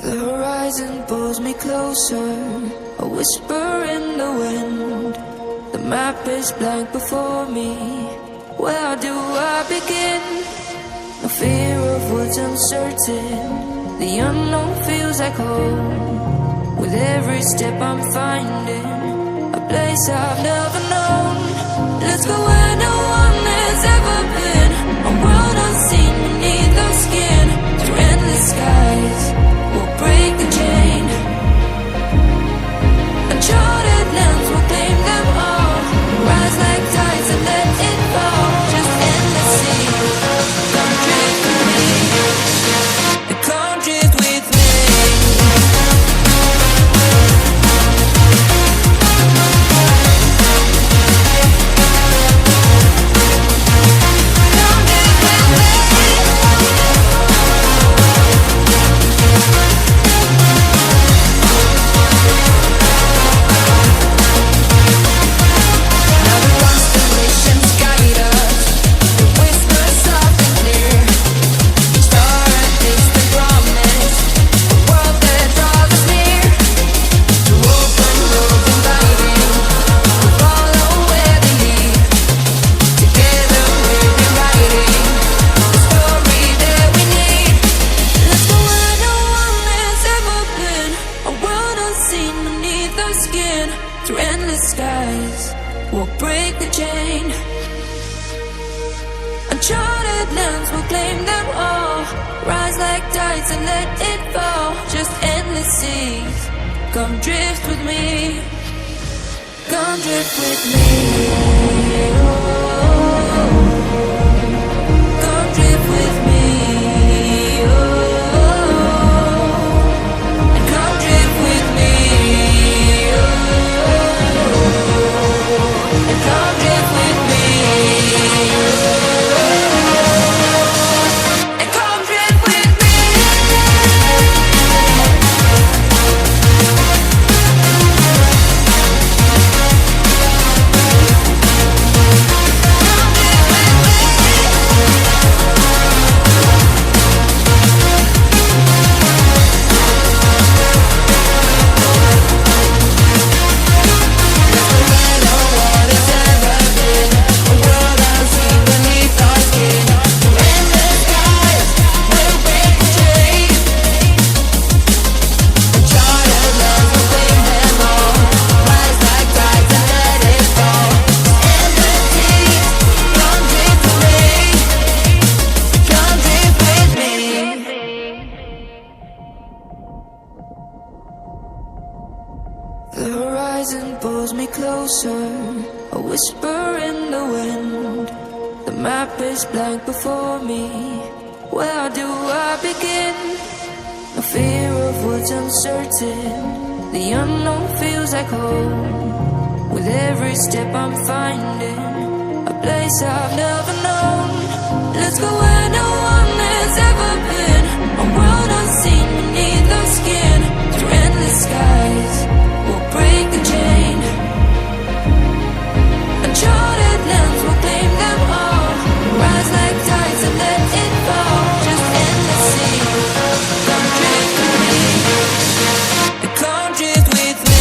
The horizon pulls me closer, a whisper in the wind. The map is blank before me. Where do I begin? No fear of what's uncertain. The unknown feels like home. With every step I'm finding a place I've never known. Let's go where no one has ever been, a world unseen beneath our skin. Through endless skies, we'll break the chain. Uncharted lands will claim them all. Rise like tides and let it fall. Just endless sea. Come drift with me. Come drift with me. Through endless skies, we'll break the chain. Uncharted lands will claim them all. Rise like tides and let it fall. Just endless seas. Come drift with me. Come drift with me. Come drift with me. And come drift with me. Come drift with me. And come drift with me. The horizon pulls me closer, a whisper in the wind. The map is blank before me. Where do I begin? No fear of what's uncertain. The unknown feels like home. With every step I'm finding a place I've never known. Let's go where no one has ever been, a world unseen beneath our skin. Through endless skies, we'll break the chain. Uncharted lands will claim them all. Rise like tides and let it fall. Just endless sea. Come drift with me. Come drift with me.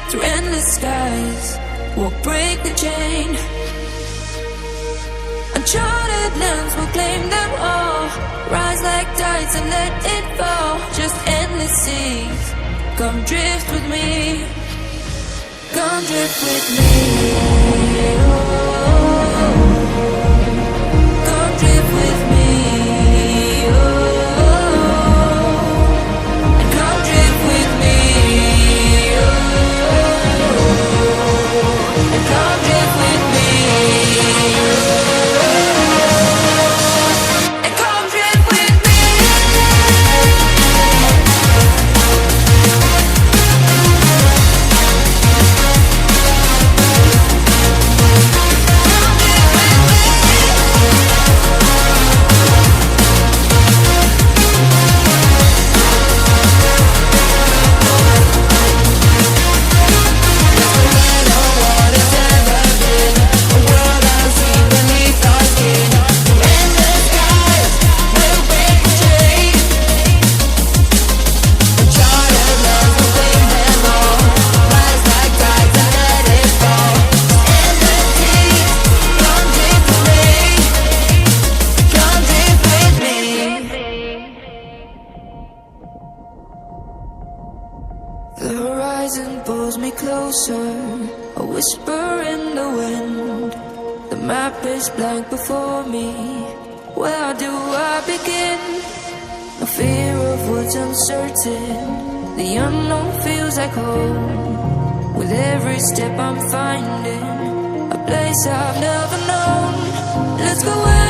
Through endless skies, we'll break the chain. Uncharted lands will claim them all. Rise like tides and let it fall. Just endless seas. Come drift with me. Come drift with me. Come drift with me. The horizon pulls me closer, a whisper in the wind. The map is blank before me. Where do I begin? No fear of what's uncertain. The unknown feels like home. With every step I'm finding a place I've never known. Let's go.